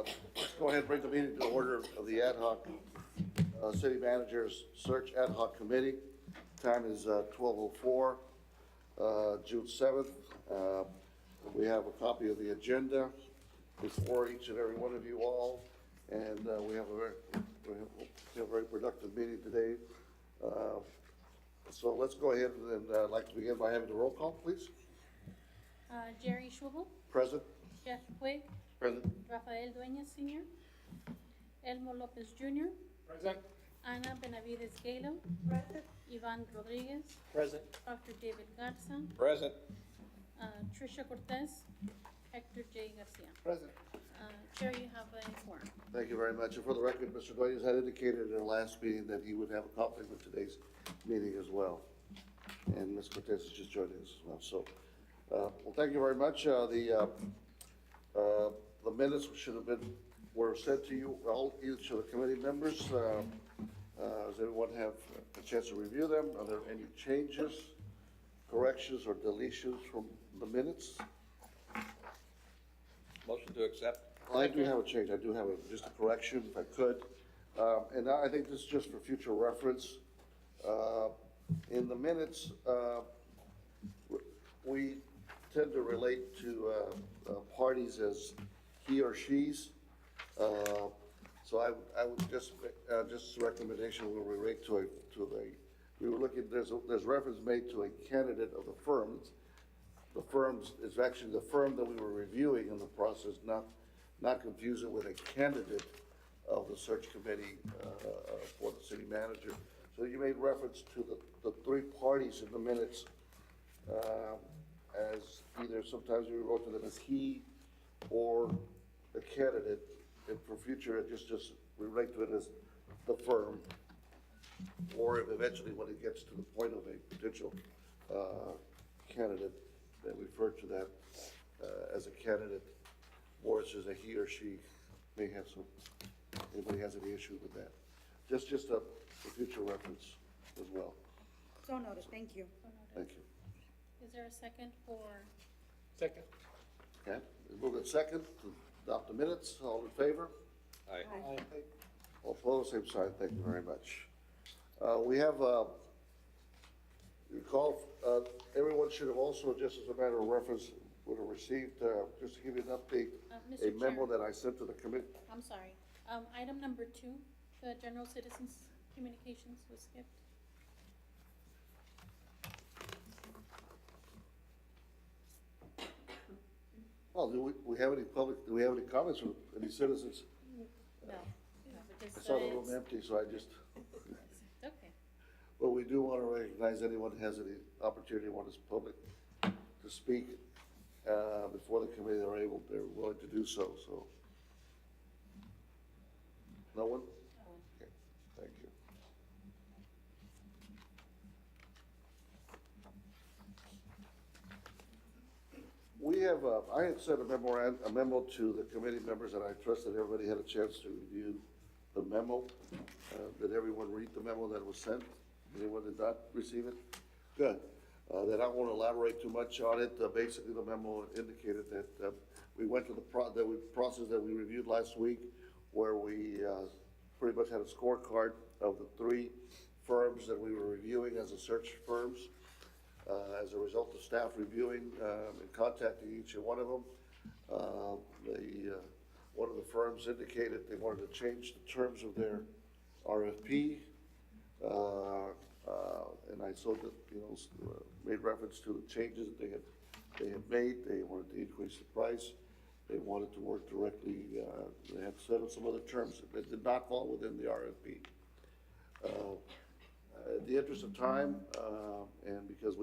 Let's go ahead and bring the meeting to order of the Ad Hoc City Manager's Search Ad Hoc Committee. Time is 12:04, June 7th. We have a copy of the agenda before each and every one of you all, and we have a very productive meeting today. So let's go ahead and I'd like to begin by having the roll call, please. Jerry Schubel, Present. Jeff Quigg, Present. Rafael Dueñas Sr., Elmo Lopez Jr., Present. Ana Benavides Galo, Present. Ivan Rodriguez, Present. Dr. David Garza, Present. Tricia Cortez, Hector J. Garcia. Present. Chair, you have a quorum. Thank you very much. And for the record, Mr. Dueñas had indicated in our last meeting that he would have a conflict with today's meeting as well. And Ms. Cortez is just joining us as well. So, well, thank you very much. The minutes were sent to you, each of the committee members. Does everyone have a chance to review them? Are there any changes, corrections, or deletions from the minutes? Motion to accept. I do have a change. I do have just a correction, if I could. And I think this is just for future reference. In the minutes, we tend to relate to parties as he or she's. So I would just a recommendation, we'll relate to we were looking, there's reference made to a candidate of the firm. The firms, it's actually the firm that we were reviewing in the process, not confuse it with a candidate of the search committee for the city manager. So you made reference to the three parties in the minutes as either, sometimes we wrote to them as he or the candidate, and for future, just relate to it as the firm, or if eventually when it gets to the point of a potential candidate, then refer to that as a candidate, or it's just a he or she may have some, anybody has any issue with that. Just a future reference as well. So noted, thank you. Thank you. Is there a second for? Second. Okay, move it second to adopt the minutes. All in favor? Aye. All opposed, same sign. Thank you very much. We have, recall, everyone should have also, just as a matter of reference, would have received, just to give you an update, Mr. a memo Chair. that I sent to the committee. I'm sorry. Item number 2, the general citizens communications was skipped. Well, do we have any comments from any citizens? No, because I saw the room it's empty, so I just, okay. but we do want to recognize anyone who has any opportunity, wants public to speak before the committee, they're willing to do so, so. No one? Okay, thank you. We have, I had sent a memo to the committee members, and I trust that everybody had a chance to review the memo. Did everyone read the memo that was sent? Anyone did not receive it? Good. That I won't elaborate too much on it. Basically, the memo indicated that we went to the process that we reviewed last week, where we pretty much had a scorecard of the three firms that we were reviewing as the search firms. As a result of staff reviewing and contacting each one of them, one of the firms indicated they wanted to change the terms of their RFP, and I saw that, made reference to the changes that they had made. They wanted to increase the price. They wanted to work directly. They had set up some other terms that did not fall within the RFP. In the interest of time, and because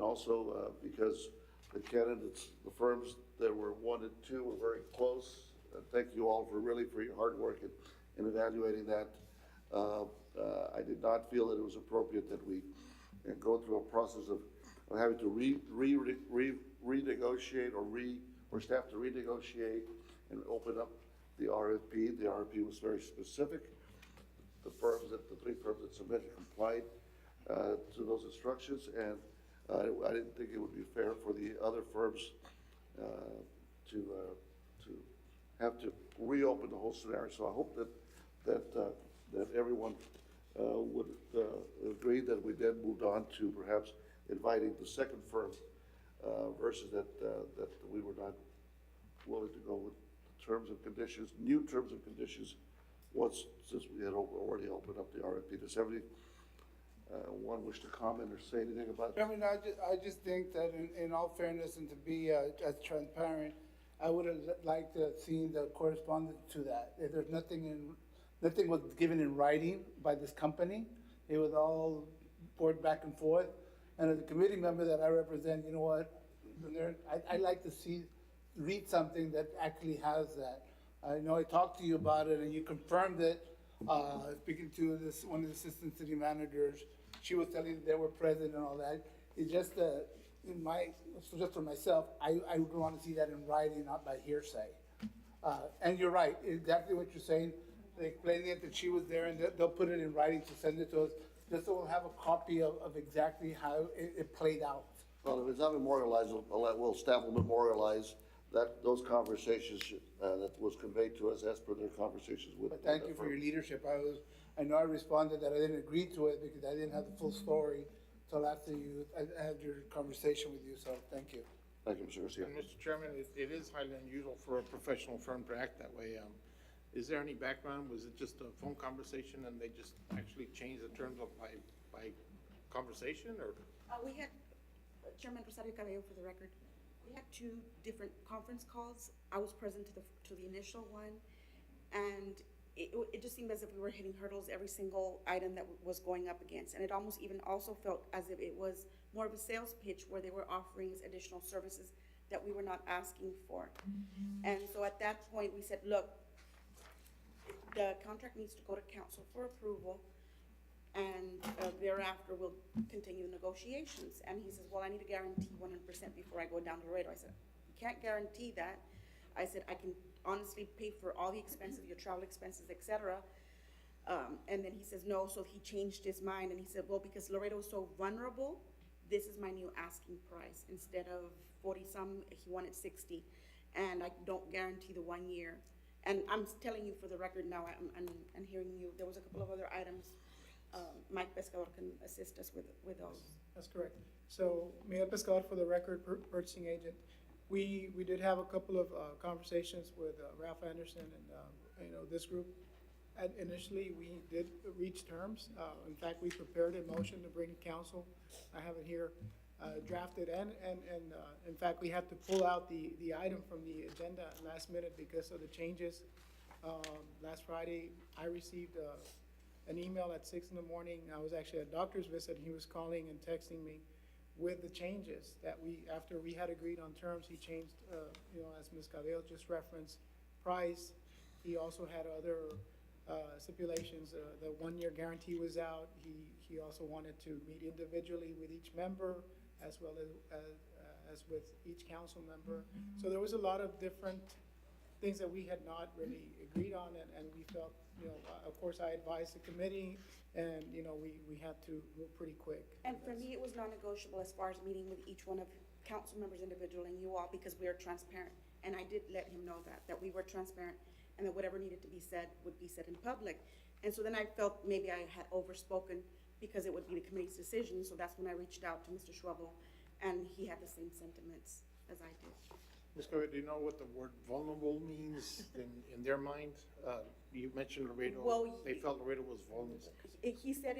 also because the candidates, the firms that were 1 and 2 were very close. Thank you all for your hard work in evaluating that. I did not feel that it was appropriate that we go through a process of having to renegotiate or staff to renegotiate and open up the RFP. The RFP was very specific. The three firms that submitted complied to those instructions, and I didn't think it would be fair for the other firms to have to reopen the whole scenario. So I hope that everyone would agree that we then moved on to perhaps inviting the second firm versus that we were not willing to go with terms and conditions, new terms and conditions, since we had already opened up the RFP. Does anybody one wish to comment or say anything about that? Chairman, I just think that in all fairness and to be as transparent, I would have liked to have seen the correspondence to that. If there's nothing was given in writing by this company. It was all poured back and forth. And as a committee member that I represent, you know what? I like to read something that actually has that. I know I talked to you about it and you confirmed it. Speaking to one of the assistant city managers, she was telling me they were present and all that. It's just just for myself, I would want to see that in writing, not by hearsay. And you're right, exactly what you're saying. They explained it that she was there and they'll put it in writing to send it to us, just so we'll have a copy of exactly how it played out. Well, if it's not memorialized, we'll stamp and memorialize those conversations that was conveyed to us as per their conversations with. But thank you for your leadership. I know I responded that I didn't agree to it because I didn't have the full story till after I had your conversation with you, so thank you. Thank you, Mr. Garcia. And Mr. Chairman, it is highly unusual for a professional firm to act that way. Is there any background? Was it just a phone conversation and they just actually changed the terms of by conversation, or? We had, Chairman Rosario Cabello for the record, we had two different conference calls. I was present to the initial one, and it just seemed as if we were hitting hurdles every single item that was going up against. And it almost even also felt as if it was more of a sales pitch where they were offering additional services that we were not asking for. And so at that point, we said, look, the contract needs to go to council for approval, and thereafter we'll continue negotiations. And he says, well, I need to guarantee 100% before I go down to Laredo. I said, you can't guarantee that. I said, I can honestly pay for all the expenses, your travel expenses, etc. And then he says, no, so he changed his mind and he said, well, because Laredo is so vulnerable, this is my new asking price. Instead of 40-some, he wanted 60. And I don't guarantee the 1 year. And I'm telling you for the record now, I'm hearing you, there was a couple of other items. Mike Pescador can assist us with those. That's correct. So Miguel Pescador, for the record, purchasing agent. We did have a couple of conversations with Ralph Anderson and this group. Initially, we did reach terms. In fact, we prepared a motion to bring to council. I have it here drafted, and in fact, we had to pull out the item from the agenda last minute because of the changes. Last Friday, I received an email at 6 in the morning. I was actually at a doctor's visit, and he was calling and texting me with the changes that after we had agreed on terms, he changed, as Ms. Cabello just referenced, price. He also had other stipulations. The 1 year guarantee was out. He also wanted to meet individually with each member as well as with each council member. So there was a lot of different things that we had not really agreed on, and we felt, of course, I advised the committee, and, we had to move pretty quick. And for me, it was non-negotiable as far as meeting with each one of council members individually and you all, because we are transparent. And I did let him know that we were transparent and that whatever needed to be said would be said in public. And so then I felt maybe I had overspoken because it would be the committee's decision. So that's when I reached out to Mr. Schwebel, and he had the same sentiments as I did. Ms. Cabello, do you know what the word vulnerable means in their mind? You mentioned Laredo. Well, they felt Laredo was vulnerable. He said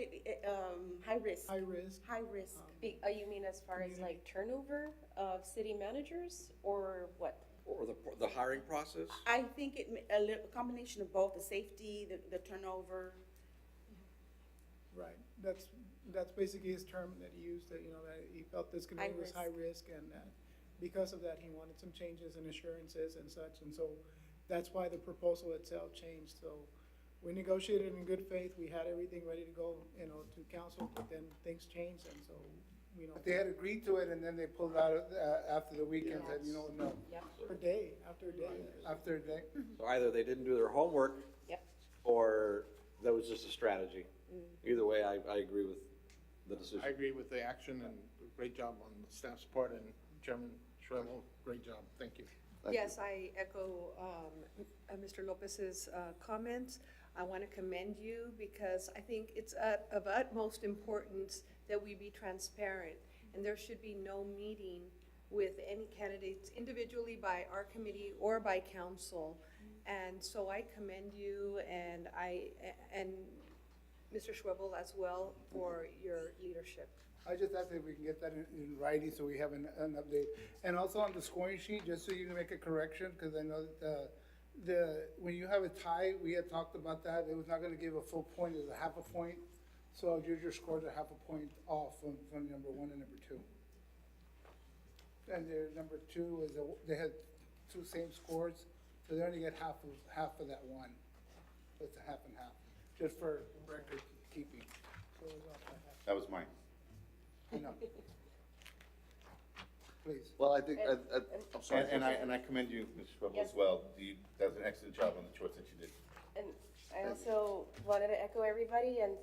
high risk. High risk. High risk. You mean as far as like turnover of city managers, or what? Or the hiring process? I think a combination of both, the safety, the turnover. Right. That's basically his term that he used, that he felt this committee was high risk, and that because of that, he wanted some changes and assurances and such. And so that's why the proposal itself changed. So we negotiated in good faith. We had everything ready to go, to council, but then things changed, and so, But they had agreed to it, and then they pulled out after the weekend, Yes. said, no, Yep. after a day. after a day. So either they didn't do their homework, Yep. or that was just a strategy. Either way, I agree with the decision. I agree with the action, and great job on the staff's part, and Chairman Schwebel, great job. Thank you. Thank you. Yes, I echo Mr. Lopez's comments. I want to commend you because I think it's of utmost importance that we be transparent, and there should be no meeting with any candidates individually by our committee or by council. And so I commend you and Mr. Schwebel as well for your leadership. I just ask if we can get that in writing so we have an update. And also on the scoring sheet, just so you can make a correction, because I know that when you have a tie, we had talked about that, it was not gonna give a full point, it was a half a point. So your scores are half a point off from number one and number two. And their number two was, they had two same scores, so they only get half of that one. So it's a half and half, just for record keeping. So it was off by half. That was mine. I know. Please. Well, I think, I'm sorry. And I commend you, Mr. Schwebel, as Yes. well. You, that was an excellent job on the choice that you did. And I also wanted to echo everybody and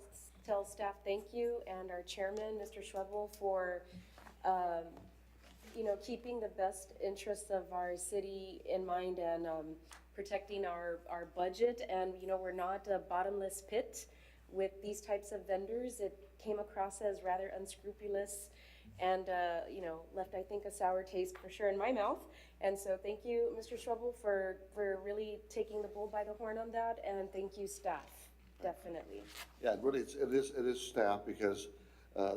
tell staff thank you, and our chairman, Mr. Schwebel, for, keeping the best interests of our city in mind and protecting our budget. And, we're not a bottomless pit with these types of vendors. It came across as rather unscrupulous and, left, I think, a sour taste for sure in my mouth. And so thank you, Mr. Schwebel, for really taking the bull by the horn on that, and thank you, staff, definitely. Yeah, really, it is staff, because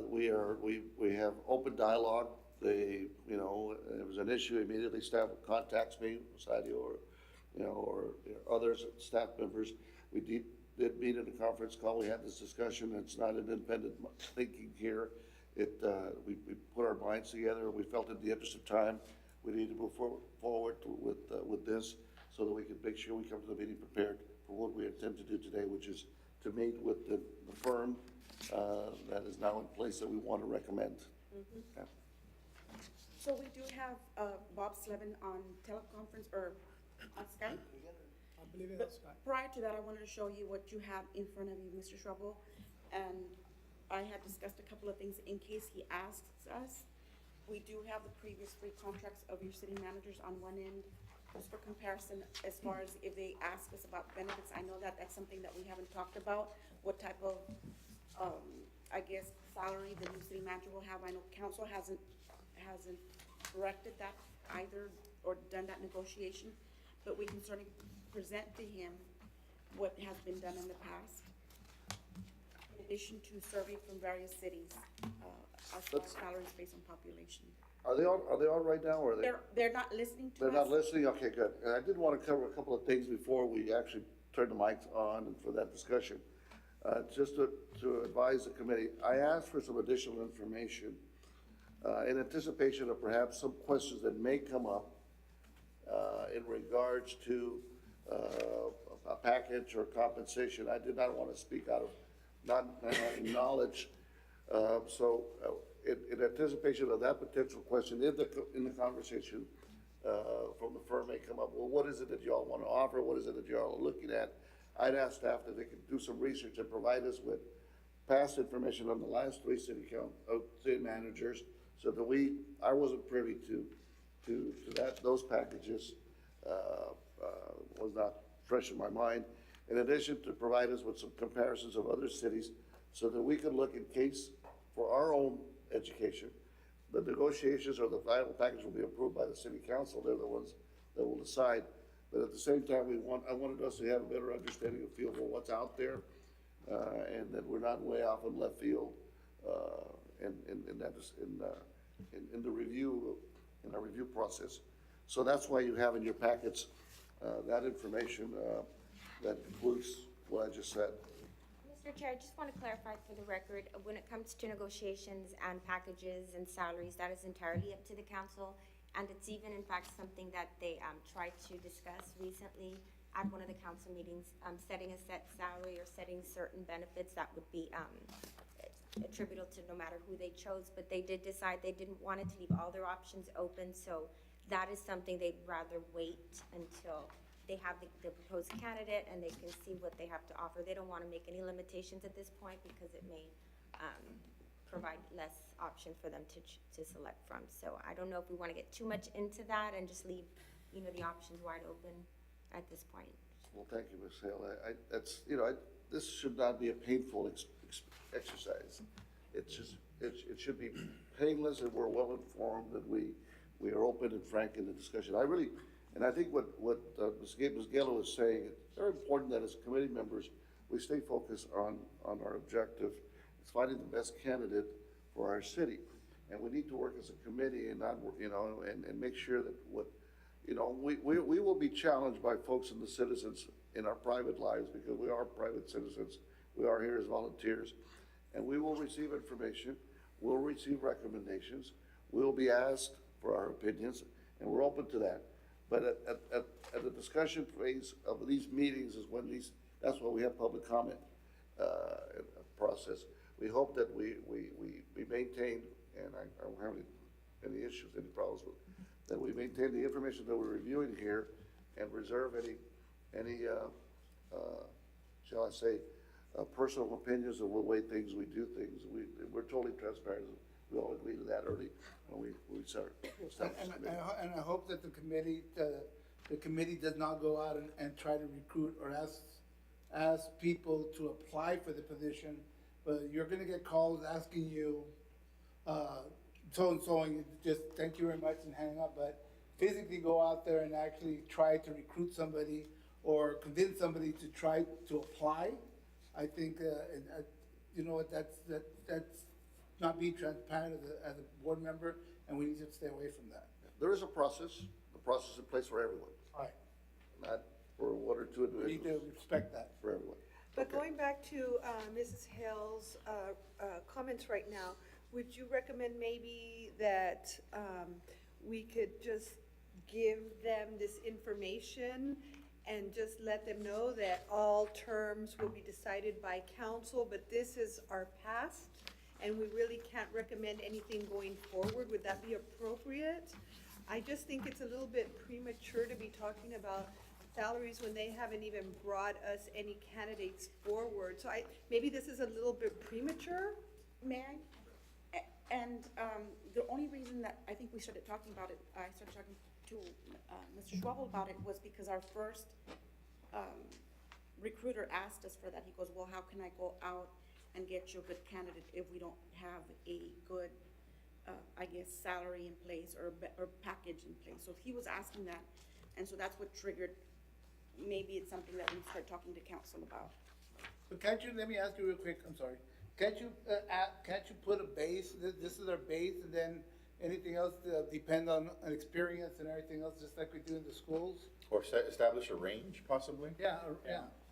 we have open dialogue. If it was an issue, immediately staff contacts me, Sadio, or others, staff members. We did meet in a conference call, we had this discussion. It's not an independent thinking here. We put our minds together, we felt in the interest of time, we need to move forward with this, so that we can make sure we come to the meeting prepared for what we intend to do today, which is to meet with the firm that is now in place that we want to recommend. Okay. So we do have Bob Slevin on teleconference or on Skype. I believe But that's right. prior to that, I wanted to show you what you have in front of you, Mr. Schwebel. And I had discussed a couple of things in case he asks us. We do have the previous three contracts of your city managers on one end, just for comparison, as far as if they ask us about benefits. I know that that's something that we haven't talked about, what type of, salary the new city manager will have. I know council hasn't corrected that either, or done that negotiation, but we can certainly present to him what has been done in the past. In addition to survey from various cities, as far as salaries based on population. Are they on right now, or are they? They're not listening to us. They're not listening? Okay, good. And I did want to cover a couple of things before we actually turn the mics on and for that discussion. Just to advise the committee, I asked for some additional information in anticipation of perhaps some questions that may come up in regards to a package or compensation. I did not want to speak out of not having knowledge. So in anticipation of that potential question in the conversation from the firm may come up, well, what is it that y'all want to offer? What is it that y'all are looking at? I'd ask staff that they could do some research and provide us with past information on the last three city managers, so that I wasn't privy to those packages, was not fresh in my mind. In addition, to provide us with some comparisons of other cities, so that we could look in case for our own education. The negotiations or the final package will be approved by the city council. They're the ones that will decide. But at the same time, I wanted us to have a better understanding and feel for what's out there, and that we're not way off in left field in the review, in our review process. So that's why you have in your packets that information that includes what I just said. Mr. Chair, I just want to clarify for the record, when it comes to negotiations and packages and salaries, that is entirely up to the council. And it's even, in fact, something that they tried to discuss recently at one of the council meetings, setting a set salary or setting certain benefits that would be attributable to no matter who they chose. But they did decide they didn't want it to leave all their options open. So that is something they'd rather wait until they have the proposed candidate and they can see what they have to offer. They don't want to make any limitations at this point because it may provide less option for them to select from. So I don't know if we want to get too much into that and just leave you know, the options wide open at this point. Well, thank you, Ms. Hale. That's, this should not be a painful exercise. It's just, it should be painless, and we're well informed, and we are open and frank in the discussion. And I think what Ms. Gallo is saying, it's very important that as committee members, we stay focused on our objective. It's finding the best candidate for our city. And we need to work as a committee and not, and make sure that we will be challenged by folks and the citizens in our private lives, because we are private citizens. We are here as volunteers. And we will receive information, we'll receive recommendations, we'll be asked for our opinions, and we're open to that. But at the discussion phase of these meetings is when that's when we have public comment process. We hope that we maintain, and I don't have any issues, any problems with, that we maintain the information that we're reviewing here and reserve any shall I say, personal opinions of the way we do things. We're totally transparent. We all agree to that early when we start. And I hope that the committee does not go out and try to recruit or ask people to apply for the position, but you're gonna get calls asking you, so-and-so, and you just thank you very much and hang up, but physically go out there and actually try to recruit somebody or convince somebody to try to apply. I think, that's not being transparent as a board member, and we need to stay away from that. There is a process in place for everyone, All right, not for one or two we need to individuals, respect that. for everyone. But Okay. going back to Mrs. Hale's comments right now, would you recommend maybe that we could just give them this information and just let them know that all terms will be decided by council, but this is our past, and we really can't recommend anything going forward? Would that be appropriate? I just think it's a little bit premature to be talking about salaries when they haven't even brought us any candidates forward. So maybe this is a little bit premature? May I? And the only reason that I think we started talking about it, I started talking to Mr. Schwabel about it, was because our first recruiter asked us for that. He goes, well, how can I go out and get you a good candidate if we don't have a good, salary in place or package in place? So he was asking that, and so that's what triggered, maybe it's something that we start talking to council about. But let me ask you real quick, I'm sorry. Can't you put a base, this is our base, and then anything else depend on an experience and everything else, just like we do in the schools? Or establish a range, possibly? Yeah.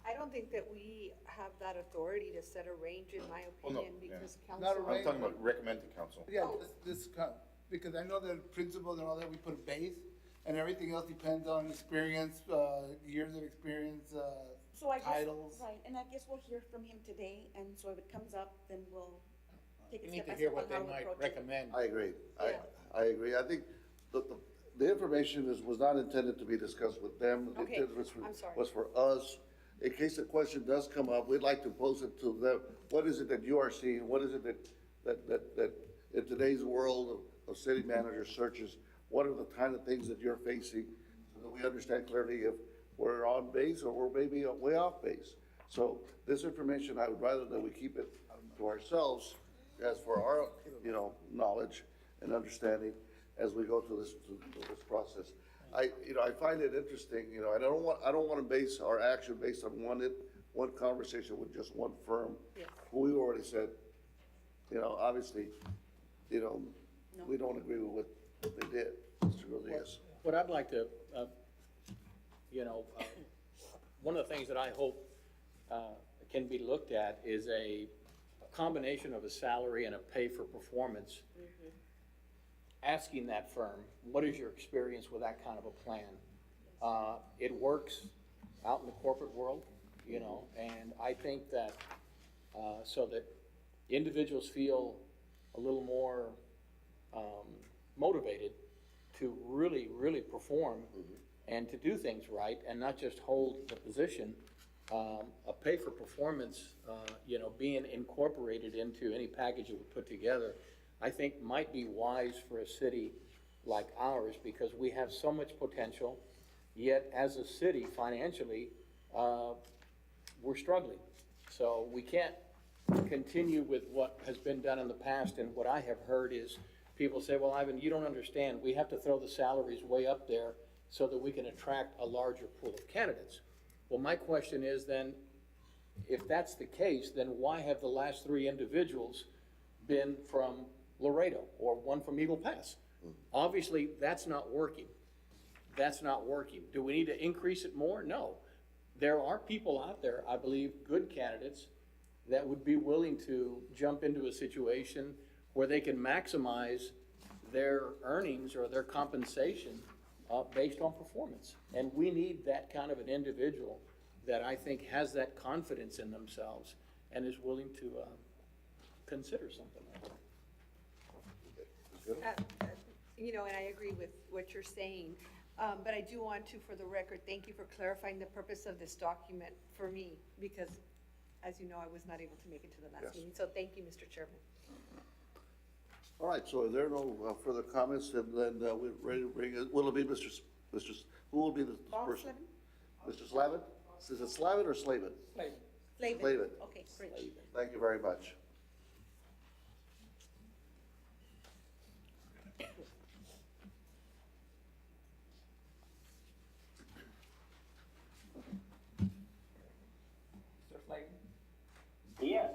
I don't think that we have that authority to set a range, in my Well, no, opinion, because Not a council. I'm talking about recommend to council. Yeah, because I know that principles and all that, we put a base, and everything else depends on experience, years of experience, So I guess, titles. right, and I guess we'll hear from him today, and so if it comes up, then we'll take We it need step to by hear step on what they how to might approach it. recommend. I agree. Yeah. I agree. I think the information was not intended to be discussed with them. The Okay, intent I'm sorry. was for us. In case a question does come up, we'd like to pose it to them. What is it that you are seeing? What is it that in today's world of city manager searches, what are the kind of things that you're facing, so that we understand clearly if we're on base or we're maybe way off base? So this information, I would rather that we keep it to ourselves as for our, knowledge and understanding as we go through this process. I find it interesting, I don't want to base our action based on one conversation with just one firm. Yes. Who we already said, obviously, we don't agree with what they did, Mr. Rodriguez. What I'd like to, one of the things that I hope can be looked at is a combination of a salary and a pay for performance. Asking that firm, what is your experience with that kind of a plan? It works out in the corporate world, and I think that so that individuals feel a little more motivated to really, really perform and to do things right and not just hold the position. A pay for performance, being incorporated into any package that we put together, I think might be wise for a city like ours, because we have so much potential, yet as a city financially, we're struggling. So we can't continue with what has been done in the past, and what I have heard is people say, well, Ivan, you don't understand, we have to throw the salaries way up there so that we can attract a larger pool of candidates. Well, my question is then, if that's the case, then why have the last three individuals been from Laredo or one from Eagle Pass? Obviously, that's not working. That's not working. Do we need to increase it more? No. There are people out there, I believe, good candidates that would be willing to jump into a situation where they can maximize their earnings or their compensation based on performance. And we need that kind of an individual that I think has that confidence in themselves and is willing to consider something like that. You know, and I agree with what you're saying, but I do want to, for the record, thank you for clarifying the purpose of this document for me, because as you know, I was not able to make it to the last Yes. meeting, so thank you, Mr. Chairman. All right, so if there are no further comments, then we're ready to bring it. Will it be who will be the person? Mr. Slavin? Is it Slavin or Slavin? Slavin. Slavin. Okay, great. Thank you very much. Mr. Slavin, Yes,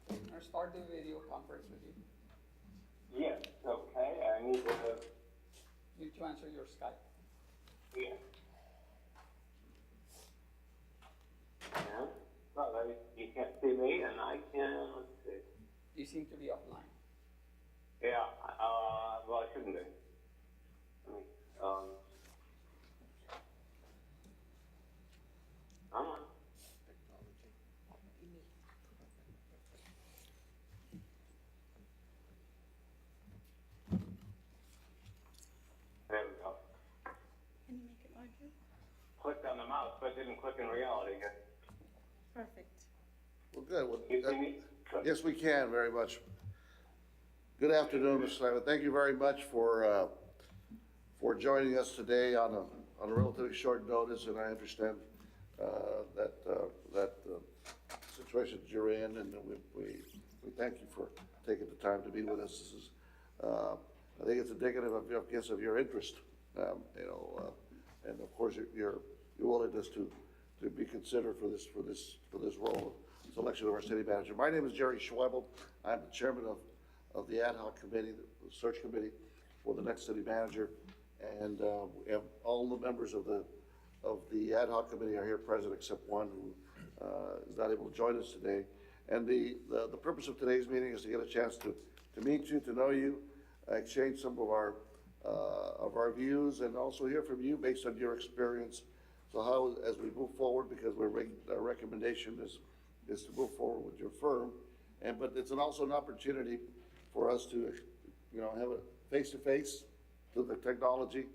I'm gonna start the video conference with you. yes, okay, I need to, You to answer your Skype. yeah. Yeah, well, you can't see me and I can, let's see. You seem to be offline. Yeah, well, I shouldn't be. Let me, I'm on. There we go. Can you make it larger? Clicked on the mouse, but didn't click in reality yet. Perfect. Well, good. Well, You see me? Good. yes, we can, very much. Good afternoon, Mr. Slavin. Thank you very much for joining us today on a relatively short notice, and I understand that situation that you're in, and we thank you for taking the time to be with us. This is, I think it's indicative of your interest, and of course your willingness to be considered for this role of selection of our city manager. My name is Jerry Schwebel. I'm the chairman of the Ad-Hoc committee, the search committee for the next city manager, and we have all the members of the Ad-Hoc committee are here present except one who is not able to join us today. And the purpose of today's meeting is to get a chance to meet you, to know you, exchange some of our views, and also hear from you based on your experience. So how, as we move forward, because our recommendation is to move forward with your firm, but it's also an opportunity for us to, have a face-to-face through the technology,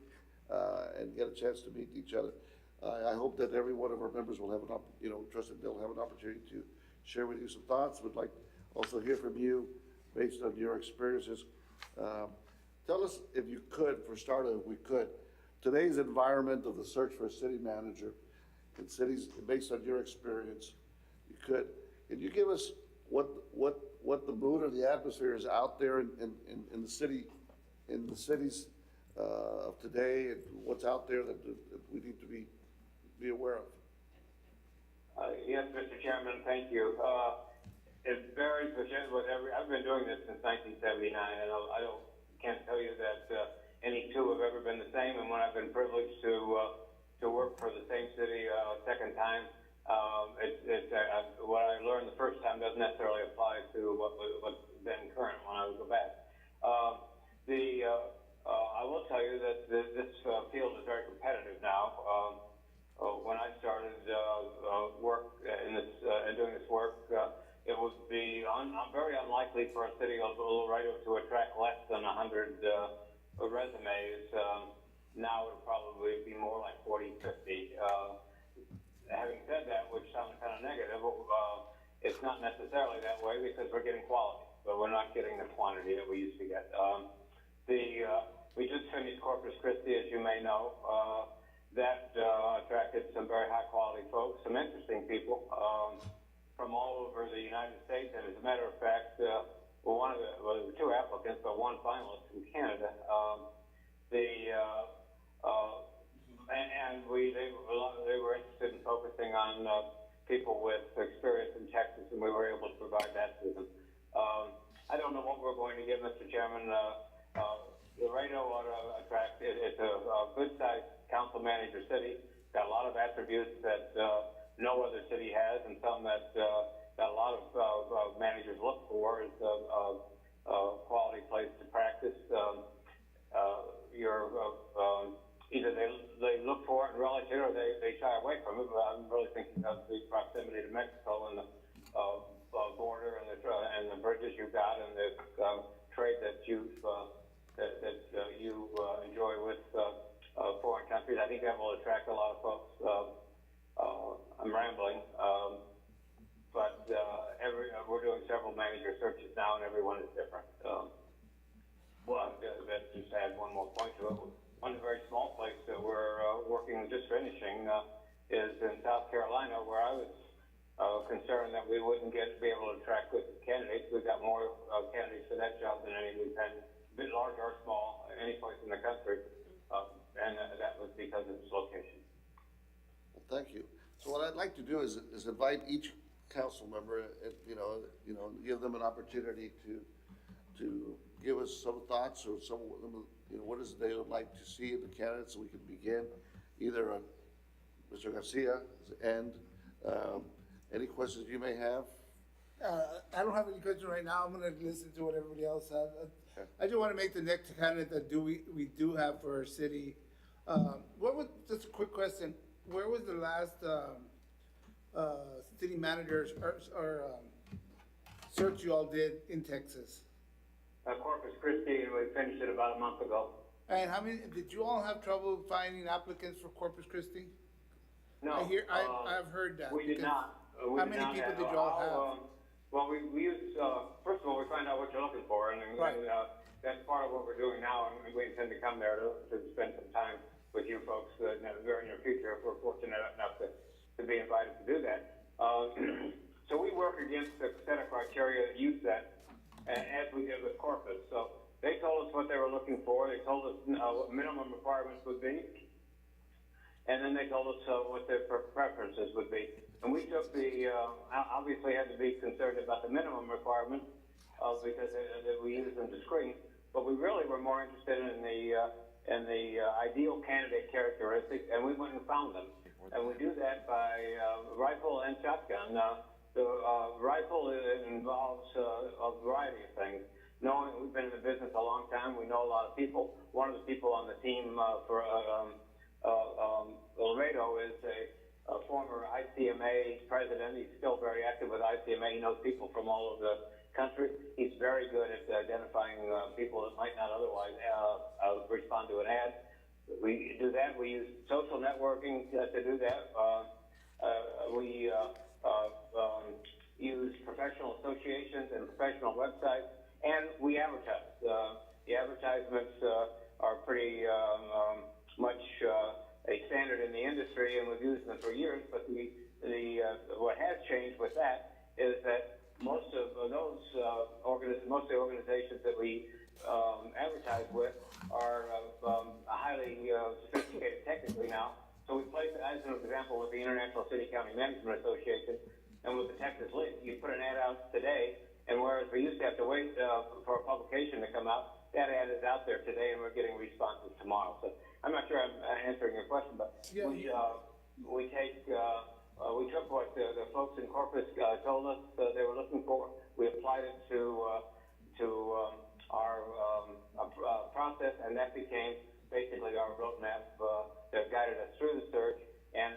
and get a chance to meet each other. I hope that every one of our members will have they'll have an opportunity to share with you some thoughts. Would like also hear from you based on your experiences. Tell us, if you could, for starters, if we could, today's environment of the search for a city manager in cities, based on your experience, can you give us what the mood or the atmosphere is out there in the city, in the cities of today, and what's out there that we need to be aware of? Yes, Mr. Chairman, thank you. It varies with I've been doing this since 1979, and can't tell you that any two have ever been the same. And when I've been privileged to work for the same city a second time, what I learned the first time doesn't necessarily apply to what's been current when I would go back. I will tell you that this field is very competitive now. When I started work in doing this work, it would be very unlikely for a city of Laredo to attract less than 100 resumes. Now it would probably be more like 40, 50. Having said that, which sounds kind of negative, it's not necessarily that way because we're getting quality, but we're not getting the quantity that we used to get. we just finished Corpus Christi, as you may know. That attracted some very high-quality folks, some interesting people from all over the United States. And as a matter of fact, there were two applicants, but one finalist from Canada. They were interested in focusing on people with experience in Texas, and we were able to provide that to them. I don't know what we're going to get, Mr. Chairman. Laredo ought to attract, it's a good-sized council manager city, got a lot of attributes that no other city has, and some that a lot of managers look for is a quality place to practice. Either they look for it and relish it, or they shy away from it. But I'm really thinking of the proximity to Mexico and the border and the bridges you've got and the trade that you enjoy with foreign countries. I think that will attract a lot of folks. I'm rambling, but we're doing several manager searches now, and everyone is different. Let's just add one more point to it. One very small place that we're working, just finishing, is in South Carolina, where I was concerned that we wouldn't be able to attract good candidates. We've got more candidates for that job than any we've had, bit large or small, any place in the country, and that was because of its location. Well, thank you. So what I'd like to do is invite each council member, give them an opportunity to give us some thoughts or some, what is it they would like to see in the candidates, so we can begin either on Mr. Garcia's end. Any questions you may have? I don't have any questions right now. I'm gonna listen to what everybody else has. I just wanna make the next candidate that we do have for our city. Just a quick question, where was the last, city managers or search you all did in Texas? Corpus Christi, and we finished it about a month ago. And did you all have trouble finding applicants for Corpus Christi? No. I've heard that. We did not. How many people did you all have? Well, we use, first of all, we find out what you're looking for, and that's part of what we're doing now, and we intend to come there to spend some time with you folks in the very near future if we're fortunate enough to be invited to do that. So we work against a set of criteria that you set, as we did with Corpus. So they told us what they were looking for. They told us what minimum requirements would be, and then they told us what their preferences would be. And we took obviously had to be concerned about the minimum requirement because we use them to screen, but we really were more interested in the ideal candidate characteristics, and we went and found them. And we do that by rifle and shotgun. The rifle involves a variety of things. Knowing we've been in the business a long time, we know a lot of people. One of the people on the team for Laredo is a former ICMA president. He's still very active with ICMA. He knows people from all over the country. He's very good at identifying people that might not otherwise respond to an ad. We do that. We use social networking to do that. We use professional associations and professional websites, and we advertise. The advertisements are pretty much a standard in the industry, and we've used them for years. But what has changed with that is that most of the organizations that we advertise with are highly sophisticated technically now. So we place it as an example with the International City County Management Association and with the Texas League. You put an ad out today, and whereas we used to have to wait for a publication to come out, that ad is out there today, and we're getting responses tomorrow. So I'm not sure I'm answering your question, but we took what the folks in Corpus told us they were looking for. We applied it to our process, and that became basically our roadmap that guided us through the search, and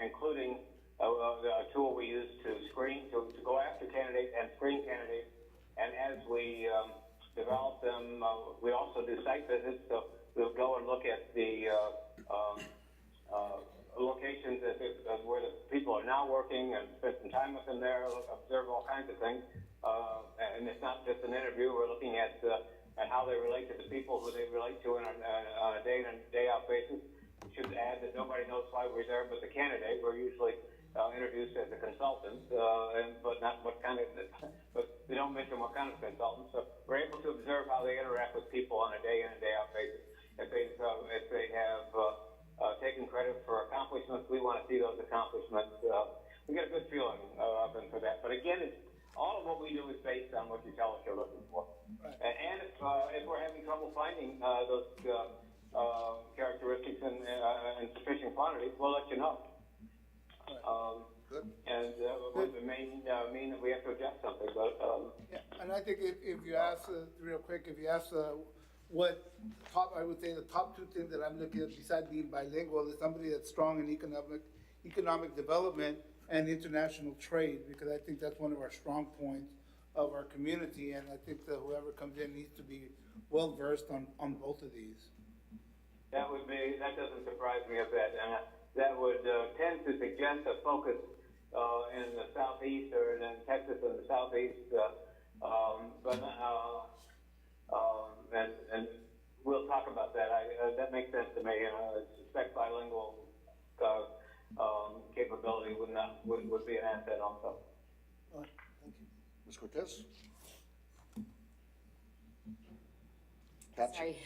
including a tool we use to screen, to go after candidates and screen candidates. And as we develop them, we also do site visits. So we'll go and look at the locations where the people are now working and spend some time with them there, observe all kinds of things. And it's not just an interview. We're looking at and how they relate to the people who they relate to on a day in and day out basis. We should add that nobody knows why we're there but the candidate. We're usually introduced as a consultant, but not what kind of, but they don't mention what kind of consultant. So we're able to observe how they interact with people on a day in and day out basis. If they have taken credit for accomplishments, we want to see those accomplishments. We get a good feeling of them for that. But again, all of what we do is based on what you tell us you're looking for. Right. And if we're having trouble finding those characteristics in sufficient quantities, we'll let you know. Good. And it may mean that we have to adjust something, but Yeah, and I think if you ask, real quick, if you ask what top, I would say the top two things that I'm looking at besides being bilingual is somebody that's strong in economic development and international trade, because I think that's one of our strong points of our community, and I think that whoever comes in needs to be well versed on both of these. that doesn't surprise me a bit, and that would tend to suggest a focus in the southeast or in Texas in the southeast, and we'll talk about that. That makes sense to me. I suspect bilingual capability would be an asset also. All right, thank you. Ms. Cortez? Sorry.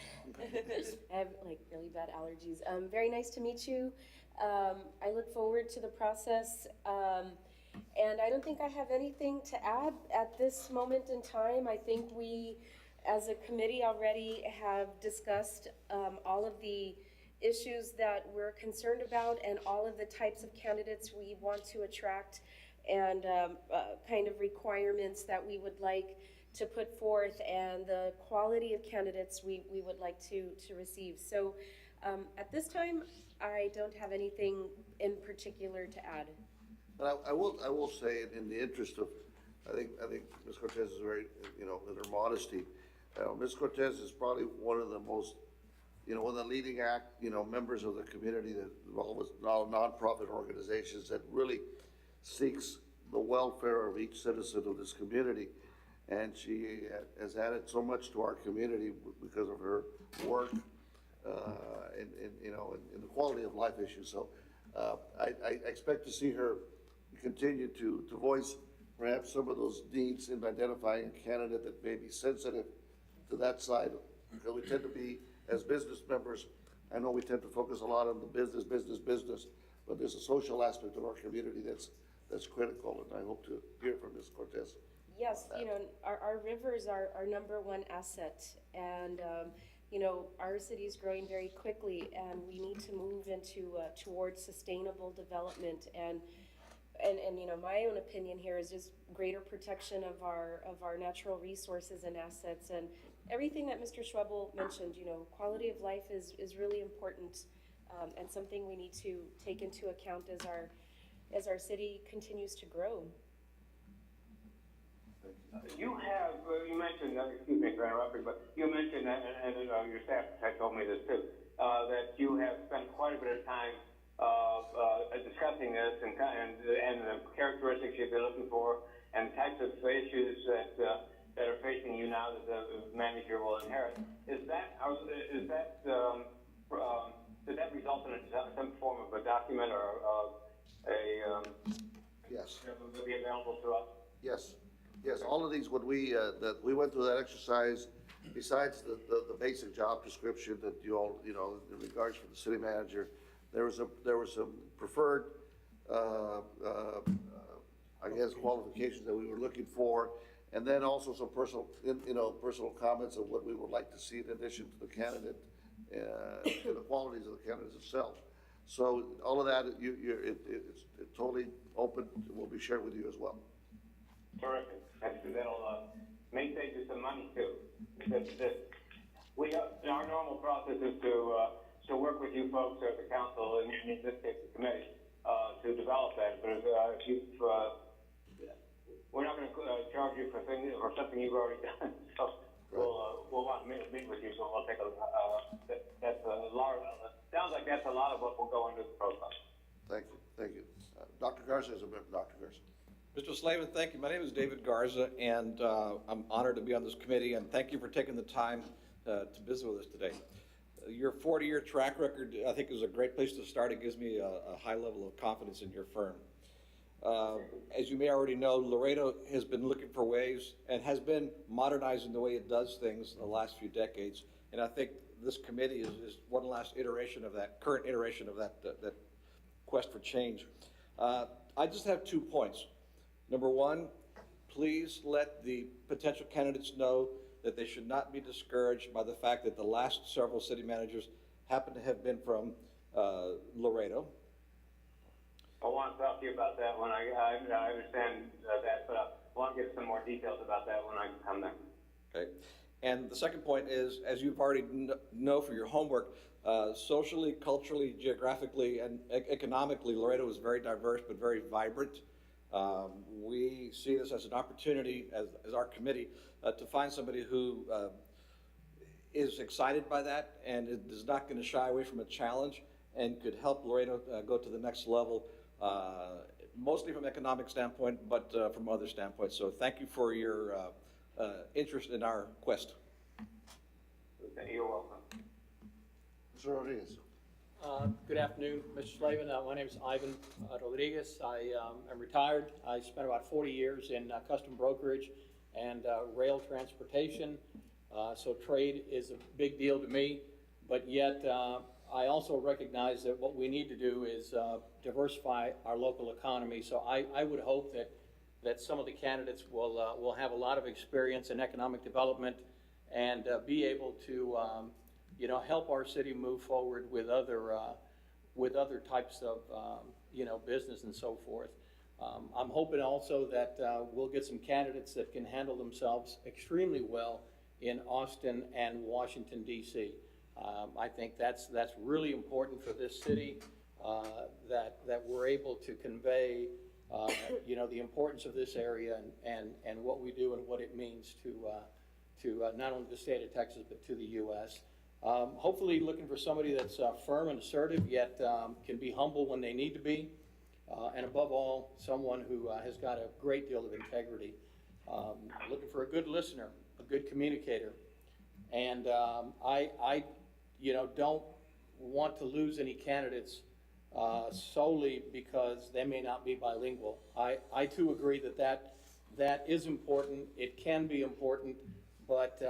I have like really bad allergies. Very nice to meet you. I look forward to the process. And I don't think I have anything to add at this moment in time. I think we, as a committee, already have discussed all of the issues that we're concerned about and all of the types of candidates we want to attract and kind of requirements that we would like to put forth and the quality of candidates we would like to receive. So at this time, I don't have anything in particular to add. But I will say, in the interest of, I think Ms. Cortez is very, in her modesty, Ms. Cortez is probably one of the most, one of the leading members of the community that involved with nonprofit organizations that really seeks the welfare of each citizen of this community. And she has added so much to our community because of her work, in the quality of life issues. So I expect to see her continue to voice perhaps some of those needs in identifying a candidate that may be sensitive to that side. Because we tend to be, as business members, I know we tend to focus a lot on the business, but there's a social aspect of our community that's critical, and I hope to hear from Ms. Cortez. Yes, our rivers are our number one asset, and our city is growing very quickly, and we need to move into towards sustainable development. And my own opinion here is just greater protection of our natural resources and assets, and everything that Mr. Schwebel mentioned. Quality of life is really important, and something we need to take into account as our city continues to grow. You mentioned, excuse me for interrupting, but you mentioned, and your staff had told me this too, that you have spent quite a bit of time discussing this and the characteristics you've been looking for and types of issues that are facing you now that the manager will inherit. Did that result in some form of a document or Yes. that would be available to us? Yes, all of these, when we went through that exercise, besides the basic job description that you all, in regards for the city manager, there was some preferred, qualifications that we were looking for, and then also some personal comments of what we would like to see in addition to the candidate, to the qualities of the candidate itself. So all of that, it's totally open, will be shared with you as well. Terrific. That'll may save you some money too. Because our normal process is to work with you folks or the council, and in this case the committee, to develop that. But we're not going to charge you for something you've already done. So we'll want to meet with you. So we'll take that's a lot. Sounds like that's a lot of what will go into the process. Thank you. Dr. Garza is a member. Dr. Garza. Mr. Slavin, thank you. My name is David Garza, and I'm honored to be on this committee, and thank you for taking the time to visit with us today. Your 40-year track record, I think, is a great place to start. It gives me a high level of confidence in your firm. As you may already know, Laredo has been looking for ways and has been modernizing the way it does things in the last few decades, and I think this committee is one last iteration of that, current iteration of that quest for change. I just have 2 points. Number one, please let the potential candidates know that they should not be discouraged by the fact that the last several city managers happen to have been from Laredo. I want to talk to you about that when I understand that, but I want to get some more details about that when I come there. Okay. And the second point is, as you've already know for your homework, socially, culturally, geographically, and economically, Laredo is very diverse but very vibrant. We see this as an opportunity, as our committee, to find somebody who is excited by that and is not going to shy away from a challenge and could help Laredo go to the next level, mostly from an economic standpoint, but from other standpoints. So thank you for your interest in our quest. You're welcome. Mr. Rodriguez. Good afternoon, Mr. Slavin. My name is Ivan Rodriguez. I am retired. I spent about 40 years in custom brokerage and rail transportation. So trade is a big deal to me, but yet I also recognize that what we need to do is diversify our local economy. So I would hope that some of the candidates will have a lot of experience in economic development and be able to help our city move forward with other types of business and so forth. I'm hoping also that we'll get some candidates that can handle themselves extremely well in Austin and Washington, D.C. I think that's really important for this city, that we're able to convey the importance of this area and what we do and what it means to not only the state of Texas but to the U.S. Hopefully looking for somebody that's firm and assertive, yet can be humble when they need to be, and above all, someone who has got a great deal of integrity. Looking for a good listener, a good communicator, and I don't want to lose any candidates solely because they may not be bilingual. I too agree that is important. It can be important, but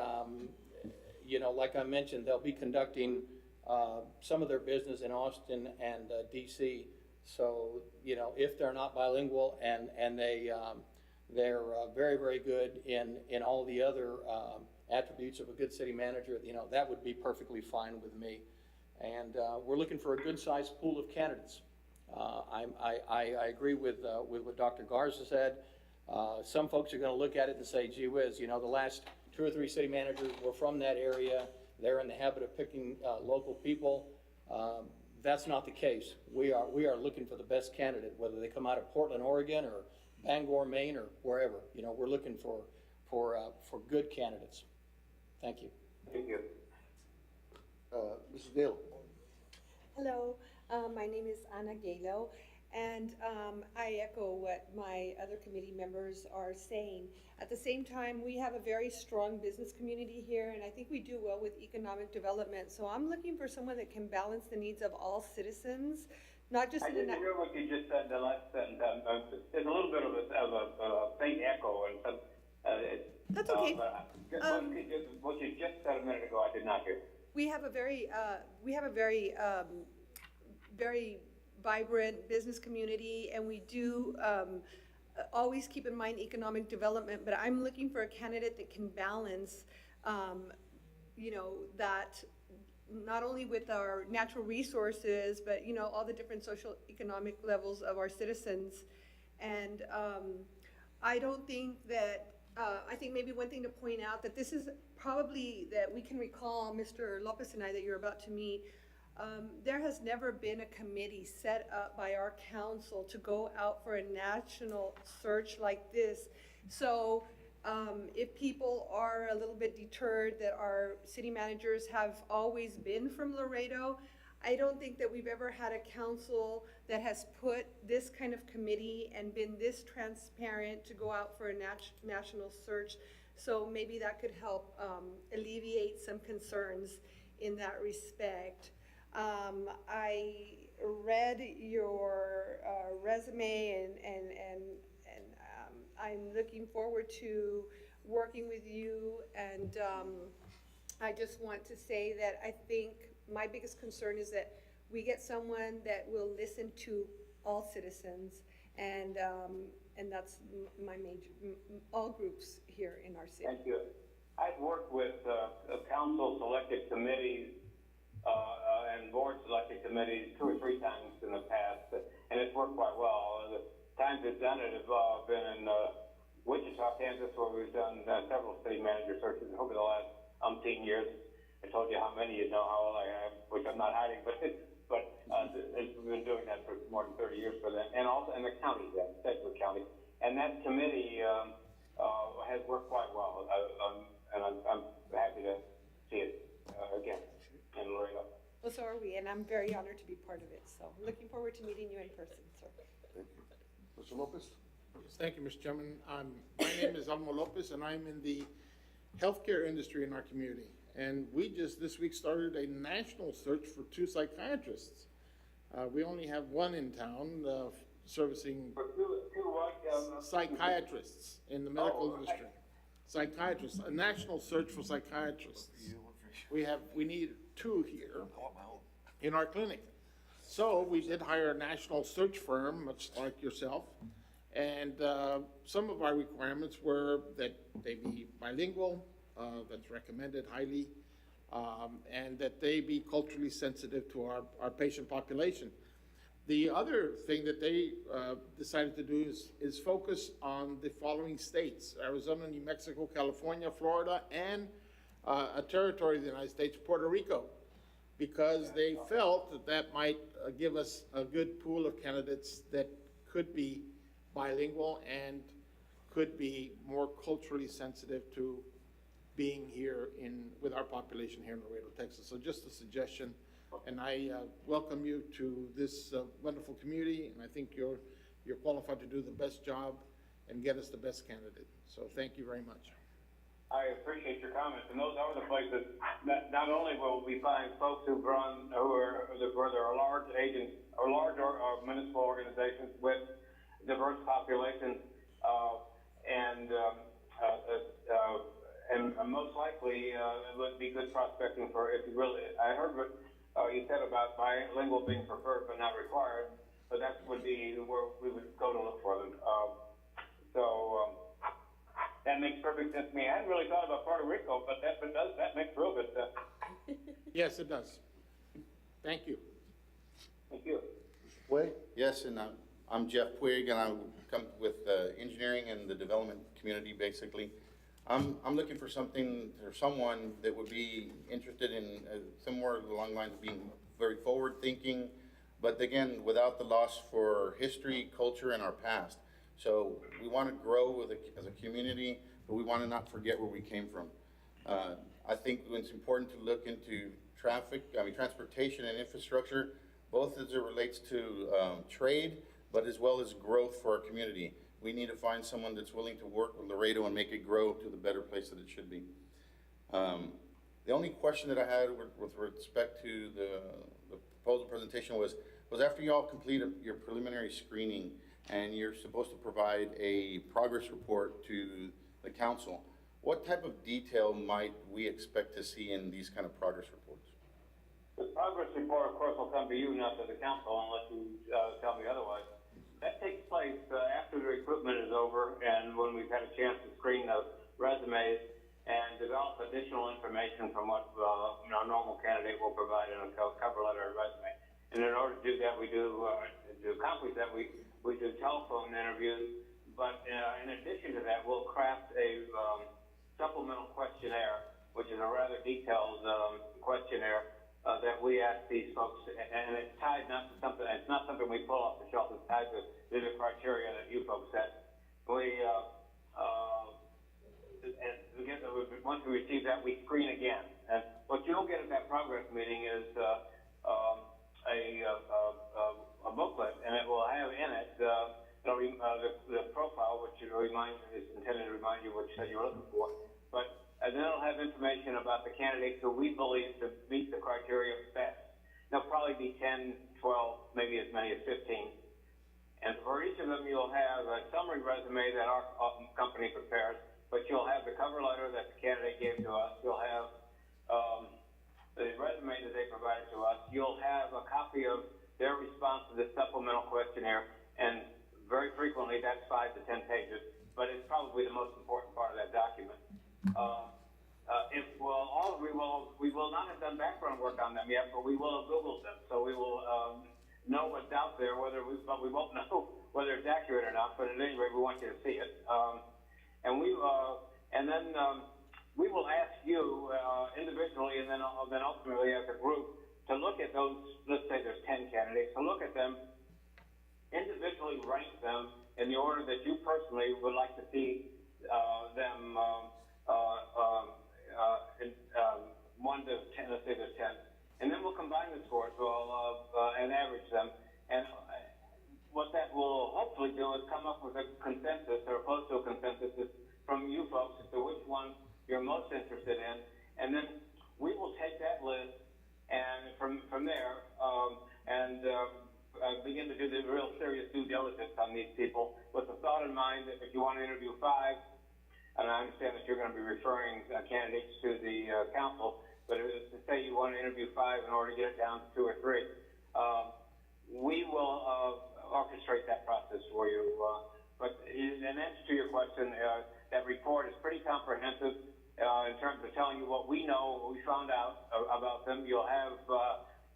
like I mentioned, they'll be conducting some of their business in Austin and DC. So, if they're not bilingual and they're very, very good in all the other attributes of a good city manager, that would be perfectly fine with me. And we're looking for a good-sized pool of candidates. I agree with what Dr. Garza said. Some folks are going to look at it and say, gee whiz, the last 2 or 3 city managers were from that area. They're in the habit of picking local people. That's not the case. We are looking for the best candidate, whether they come out of Portland, Oregon, or Bangor, Maine, or wherever. We're looking for good candidates. Thank you. Thank you. Mrs. Gale. Hello, my name is Ana Galo, and I echo what my other committee members are saying. At the same time, we have a very strong business community here, and I think we do well with economic development. So I'm looking for someone that can balance the needs of all citizens, not just I in the... didn't hear what you just said, the last sentence. There's a little bit of a faint echo, and some, That's okay. What you just said a minute ago, I did not hear. We have a very very vibrant business community, and we do always keep in mind economic development, but I'm looking for a candidate that can balance, that not only with our natural resources, but, all the different social economic levels of our citizens. And I don't think that, I think maybe one thing to point out that this is probably that we can recall, Mr. Lopez and I, that you're about to meet. There has never been a committee set up by our council to go out for a national search like this. So if people are a little bit deterred that our city managers have always been from Laredo, I don't think that we've ever had a council that has put this kind of committee and been this transparent to go out for a national search. So maybe that could help alleviate some concerns in that respect. I read your resume and I'm looking forward to working with you, and I just want to say that I think my biggest concern is that we get someone that will listen to all citizens, and that's my major, all groups here in our city. Thank you. I've worked with council selected committees and board selected committees 2 or 3 times in the past, and it's worked quite well. The times it's done it have been in Wichita, Kansas, where we've done several city manager searches over the last umpteen years. I told you how many you know how old I am, which I'm not hiding, but we've been doing that for more than 30 years for them, and also in the county, Sedgwick County, and that committee has worked quite well, and I'm happy to see it again in Laredo. Well, so are we, and I'm very honored to be part of it. So looking forward to meeting you in person, sir. Thank you. Mr. Lopez? Yes, thank you, Mr. Chairman. My name is Almo Lopez, and I'm in the healthcare industry in our community. And we just this week started a national search for 2 psychiatrists. We only have 1 in town servicing For two what? Psychiatrists in the medical industry. Psychiatrists, a national search for psychiatrists. We need 2 here in our clinic. So we did hire a national search firm, much like yourself, and some of our requirements were that they be bilingual, that's recommended highly, and that they be culturally sensitive to our patient population. The other thing that they decided to do is focus on the following states: Arizona, New Mexico, California, Florida, and a territory of the United States, Puerto Rico, because they felt that might give us a good pool of candidates that could be bilingual and could be more culturally sensitive to being here with our population here in Laredo, Texas. So just a suggestion, and I welcome you to this wonderful community, and I think you're qualified to do the best job and get us the best candidate. So thank you very much. I appreciate your comments, and those are the places that not only will we find folks where there are large agents or large municipal organizations with diverse populations, and most likely it would be good prospecting for if you really. I heard what you said about bilingual being preferred but not required, but that would be where we would go to look for them. That makes perfect sense to me. I hadn't really thought about Puerto Rico, but that makes real good sense. Yes, it does. Thank you. Thank you. Wade? Yes, and I'm Jeff Puig, and I come with engineering and the development community, basically. I'm looking for something or someone that would be interested in somewhere along the lines of being very forward-thinking, but again, without the loss for history, culture, and our past. So we want to grow as a community, but we want to not forget where we came from. I think it's important to look into transportation and infrastructure, both as it relates to trade, but as well as growth for our community. We need to find someone that's willing to work with Laredo and make it grow to the better place that it should be. The only question that I had with respect to the proposal presentation was after you all complete your preliminary screening and you're supposed to provide a progress report to the council, what type of detail might we expect to see in these kind of progress reports? The progress report, of course, will come to you, not to the council, unless you tell me otherwise. That takes place after the recruitment is over and when we've had a chance to screen the resumes and develop additional information from what our normal candidate will provide in a cover letter or resume. And in order to do that, we do to accomplish that, we do telephone interviews. But in addition to that, we'll craft a supplemental questionnaire, which is a rather detailed questionnaire that we ask these folks, and it's tied not to something. It's not something we pull off the shelf. It's tied to the criteria that you folks set. Once we receive that, we screen again. And what you'll get at that progress meeting is employees to meet the criteria best. There'll probably be 10, 12, maybe as many as 15. And for each of them, you'll have a summary resume that our company prepares, but you'll have the cover letter that the candidate gave to us. You'll have the resume that they provided to us. You'll have a copy of their response to the supplemental questionnaire, and very frequently that's 5 to 10 pages, but it's probably the most important part of that document. We will not have done background work on them yet, but we will have Googled them, so we will know what's out there, but we won't know whether it's accurate or not. But at any rate, we want you to see it, and then we will ask you individually, and then ultimately as a group, to look at those. Let's say there's 10 candidates. To look at them individually, rank them in the order that you personally would like to see them. 1 to 10, let's say there's 10, and then we'll combine the scores and average them. And what that will hopefully do is come up with a consensus, or close to a consensus, from you folks as to which one you're most interested in, and then we will take that list and from there begin to do the real serious due diligence on these people, with the thought in mind that if you want to interview 5, and I understand that you're going to be referring candidates to the council, but to say you want to interview 5 in order to get it down to 2 or 3, we will orchestrate that process for you. But in answer to your question, that report is pretty comprehensive in terms of telling you what we know, what we found out about them. You'll have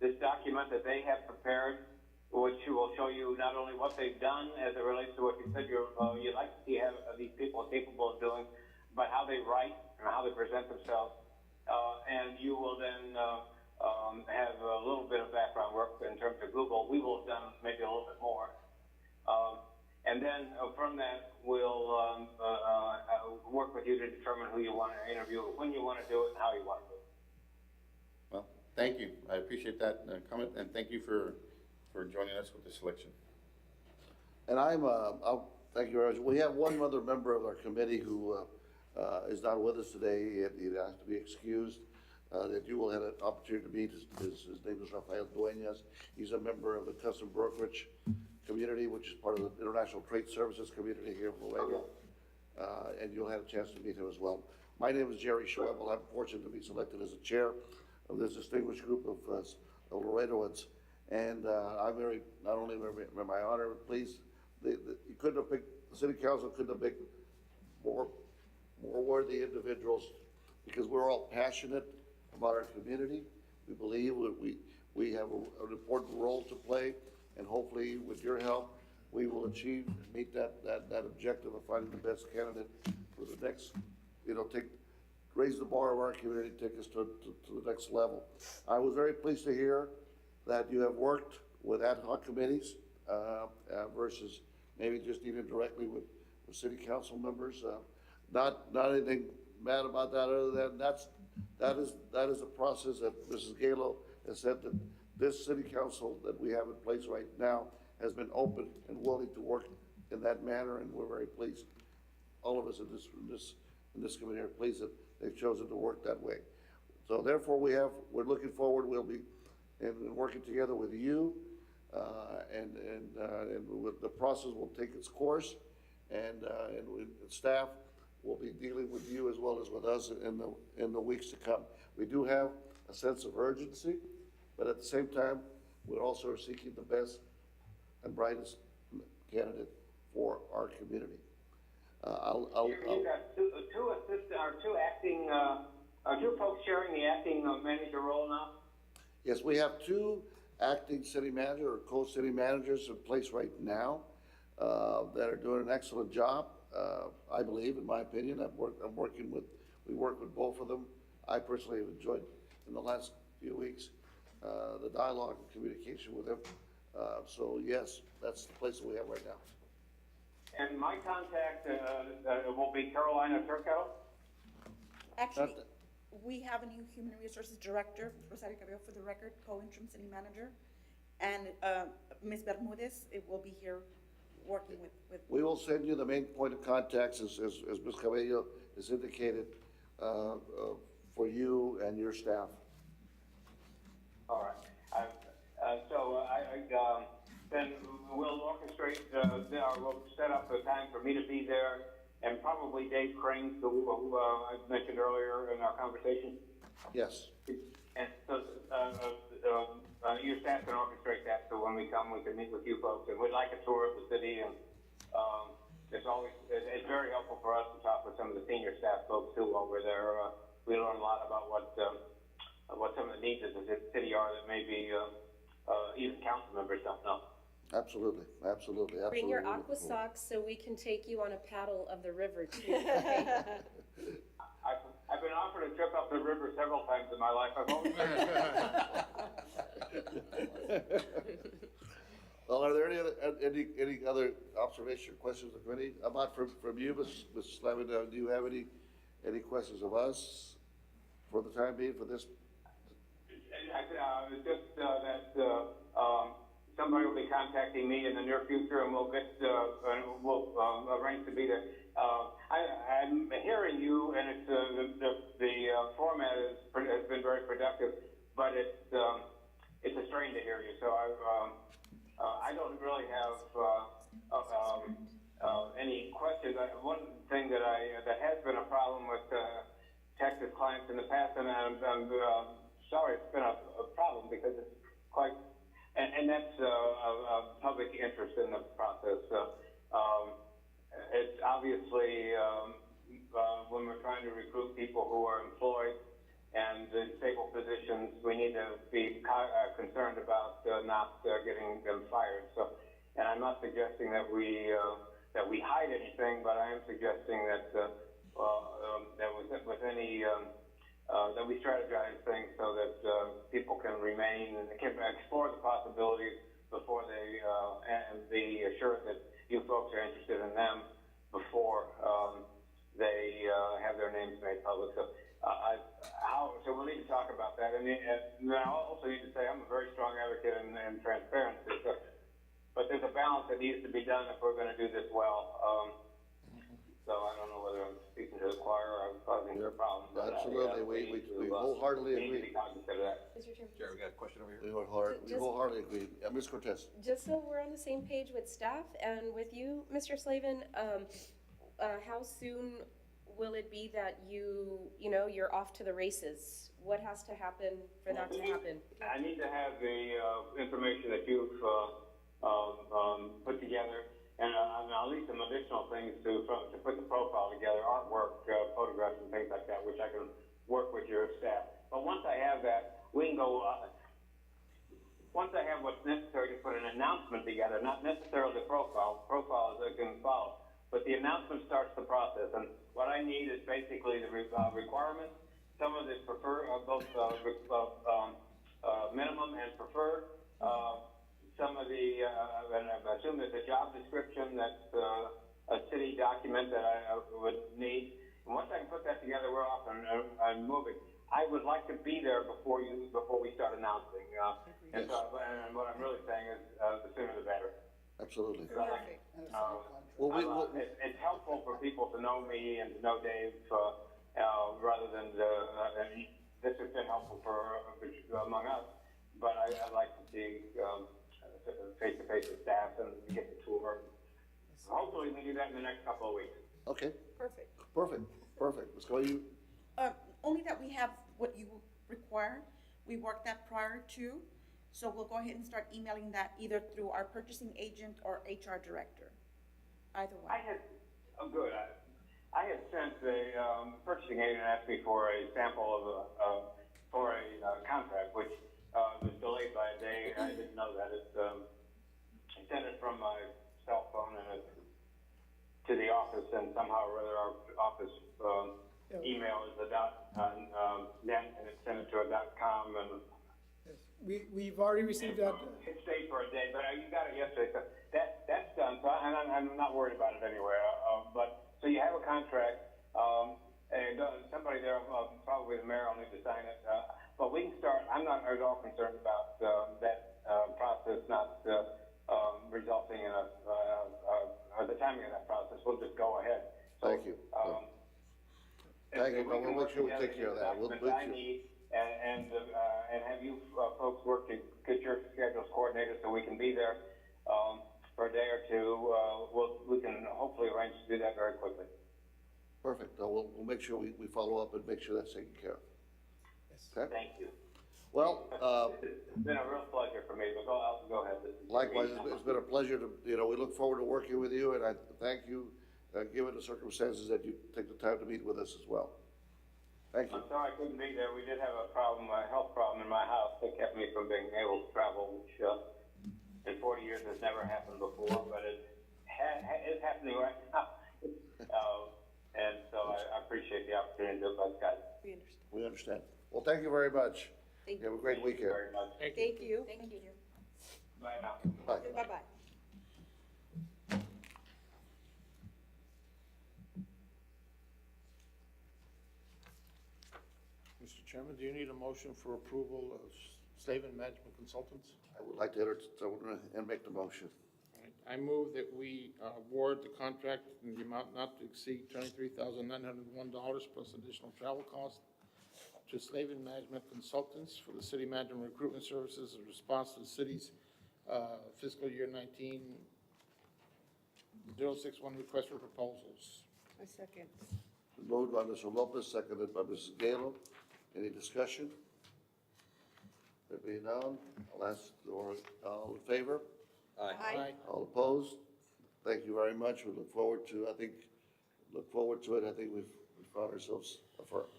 this document that they have prepared, which will show you not only what they've done as it relates to what you said you'd like to see these people capable of doing, but how they write and how they present themselves. And you will then have a little bit of background work in terms of Google. We will have done maybe a little bit more. And then from that, we'll work with you to determine who you want to interview, when you want to do it, and how you want to do it. Well, thank you. I appreciate that comment, and thank you for joining us with the selection. And I'll thank you, Roger. We have one other member of our committee who is not with us today, and he has to be excused. That you will have an opportunity to meet. His name is Rafael Dueñas. He's a member of the custom brokerage community, which is part of the International Trade Services community here in Laredo. And you'll have a chance to meet him as well. My name is Jerry Schwebel. I'm fortunate to be selected as the chair of this distinguished group of Laredoans. And I'm not only am I honored, but pleased. You couldn't have picked, the city council couldn't have picked more worthy individuals, because we're all passionate about our community. We believe we have an important role to play, and hopefully with your help, we will meet that objective of finding the best candidate for the next, raise the bar of our community, take us to the next level. I was very pleased to hear that you have worked with ad hoc committees versus maybe just even directly with city council members. Not anything bad about that, other than that is a process that Mrs. Galo has said that this city council that we have in place right now has been open and willing to work in that manner, and we're very pleased. All of us in this committee are pleased that they've chosen to work that way. So therefore, we're looking forward. We'll be working together with you, and the process will take its course, and staff will be dealing with you as well as with us in the weeks to come. We do have a sense of urgency, but at the same time, we're also seeking the best and brightest candidate for our community. You've got two folks sharing the acting manager role now? Yes, we have 2 acting city manager or co-city managers in place right now that are doing an excellent job. I believe, in my opinion, we work with both of them. I personally have enjoyed in the last few weeks the dialogue and communication with them. So yes, that's the place that we have right now. And my contact will be Carolina Turco. Actually, we have a new human resources director, Rosario Cabello, for the record, co-interim city manager, and Ms. Bermudez will be here working with. We will send you the main point of contacts, as Ms. Cabello has indicated, for you and your staff. then we'll orchestrate, we'll set up a time for me to be there, and probably Dave Crane, who I mentioned earlier in our conversation. Yes. And so, your staff can orchestrate that, so when we come, we can meet with you folks, and we'd like a tour of the city, and, it's very helpful for us to talk with some of the senior staff folks too over there. We learn a lot about what some of the needs of the city are that maybe, even council members don't know. Absolutely, absolutely, absolutely. Bring your aqua socks so we can take you on a paddle of the river too, okay? I've been offered a trip up the river several times in my life. I've always Well, are there any other observation or questions of the committee? About from you, Ms. Slavin, do you have any questions of us for the time being for this? Just that somebody will be contacting me in the near future, and we'll we'll arrange to be there. I'm hearing you, and it's the format has been very productive, but it's a strain to hear you. So I don't really have any questions. One thing that has been a problem with Texas clients in the past, and I'm sorry it's been a problem because it's quite, and that's a public interest in the process. It's obviously when we're trying to recruit people who are employed and in stable positions, we need to be concerned about not getting them fired. So, and I'm not suggesting that we hide anything, but I am suggesting that with any that we strategize things so that people can remain and can explore the possibilities before they and be assured that you folks are interested in them before they have their names made public. So. So we'll need to talk about that, and I also need to say I'm a very strong advocate in transparency. So, but there's a balance that needs to be done if we're going to do this well. So I don't know whether I'm speaking to the choir or I'm causing a problem. But Absolutely, we wholeheartedly agree. Need to be cognizant of that. Jerry, we got a question over here. We wholeheartedly agree. Ms. Cortez. Just so we're on the same page with staff and with you, Mr. Slavin, how soon will it be that you're off to the races? What has to happen for that to happen? I need to have the information that you've put together, and I'll need some additional things to put the profile together, artwork, photographs, and things like that, which I can work with your staff. But once I have that, we can go. Once I have what's necessary to put an announcement together, not necessarily the profile. Profiles I can follow. But the announcement starts the process, and what I need is basically the requirements, some of the both minimum and preferred, some of the, and I assume there's a job description that's a city document that I would need. And once I can put that together, we're off and moving. I would like to be there before we start announcing. And what I'm really saying is the sooner the better. Absolutely. Perfect. It's helpful for people to know me and to know Dave rather than this has been helpful for among us. But I'd like to see face-to-face with staff and get the tour. Hopefully, we can do that in the next couple of weeks. Okay. Perfect. Let's go. You. Only that we have what you require. We worked that prior to. So we'll go ahead and start emailing that either through our purchasing agent or HR director. Either one. Good. I had sent the purchasing agent asked me for a sample of for a contract, which was delayed by a day. I didn't know that. I sent it from my cell phone and to the office, and somehow or other our office email is a .net, and it sent it to a .com and. We've already received that. It stayed for a day, but you got it yesterday, so that's done. So I'm not worried about it anywhere. So you have a contract, and somebody there, probably the mayor, will need to sign it. But we can start. I'm not at all concerned about that process not resulting in the timing of that process. We'll just go ahead. So, Thank you. Thank you. We'll make sure we take care of that. We'll and have you folks work to get your schedules coordinated. coordinator so we can be there, for a day or two. We can hopefully arrange to do that very quickly. Perfect. We'll make sure we follow up and make sure that's taken care of. Okay? Thank you. Well, It's been a real pleasure for me, but go ahead. likewise, it's been a pleasure to, we look forward to working with you, and I thank you, given the circumstances, that you take the time to meet with us as well. Thank you. I'm sorry I couldn't be there. We did have a health problem in my house that kept me from being able to travel, which in 40 years has never happened before, but it is happening right now. And so I appreciate the opportunity to do it, guys. We understand. We understand. Well, thank you very much. Thank You have a great weekend. Very much. Thank you. Thank you. Bye now. Bye. Bye-bye. Mr. Chairman, do you need a motion for approval of Slavin Management Consultants? I would like to entertain and make the motion. All right. I move that we award the contract in the amount not to exceed $23,901 plus additional travel costs to Slavin Management Consultants for the city management recruitment services in response to the city's fiscal year 19-061 request for proposals. A second. Moved by Mr. Lopez, seconded by Mrs. Galo. Any discussion? There being none, I'll ask, all in favor? Aye. All opposed? Thank you very much. We look forward to, it. I think we've found ourselves a firm.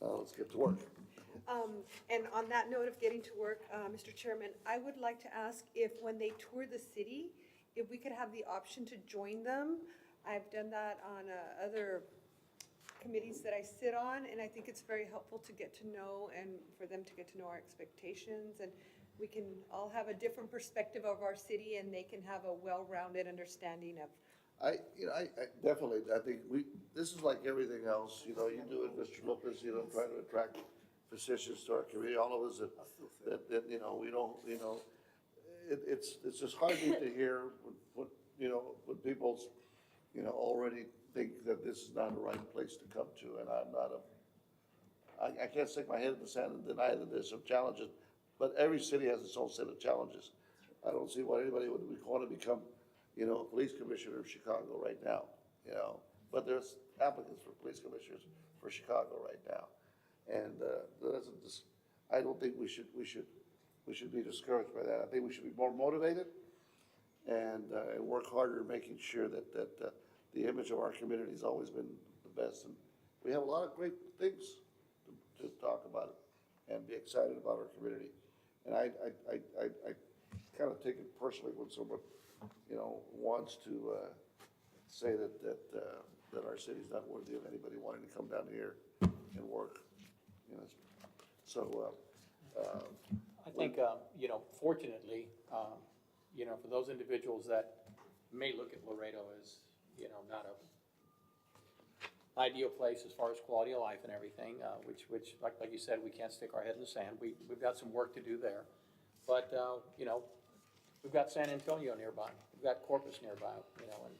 Now, let's get to work. And on that note of getting to work, Mr. Chairman, I would like to ask if when they tour the city, if we could have the option to join them. I've done that on other committees that I sit on, and I think it's very helpful to get to know and for them to get to know our expectations, and we can all have a different perspective of our city, and they can have a well-rounded understanding of. I definitely, I think this is like everything else, you do it, Mr. Lopez, trying to attract physicians to our community, all of us that we don't, it's just hard to hear when people, already think that this is not the right place to come to, and I can't stick my head in the sand and deny that there's some challenges, but every city has its own set of challenges. I don't see why anybody would want to become, a police commissioner of Chicago right now, but there's applicants for police commissioners for Chicago right now. And, I don't think we should be discouraged by that. I think we should be more motivated and work harder making sure that the image of our community has always been the best. And we have a lot of great things to talk about and be excited about our community. And I kind of take it personally when someone, wants to say that our city's not worthy of anybody wanting to come down here and work. So, I think, fortunately, for those individuals that may look at Laredo as, not a ideal place as far as quality of life and everything, which like you said, we can't stick our head in the sand. We've got some work to do there. But, we've got San Antonio nearby. We've got Corpus nearby, and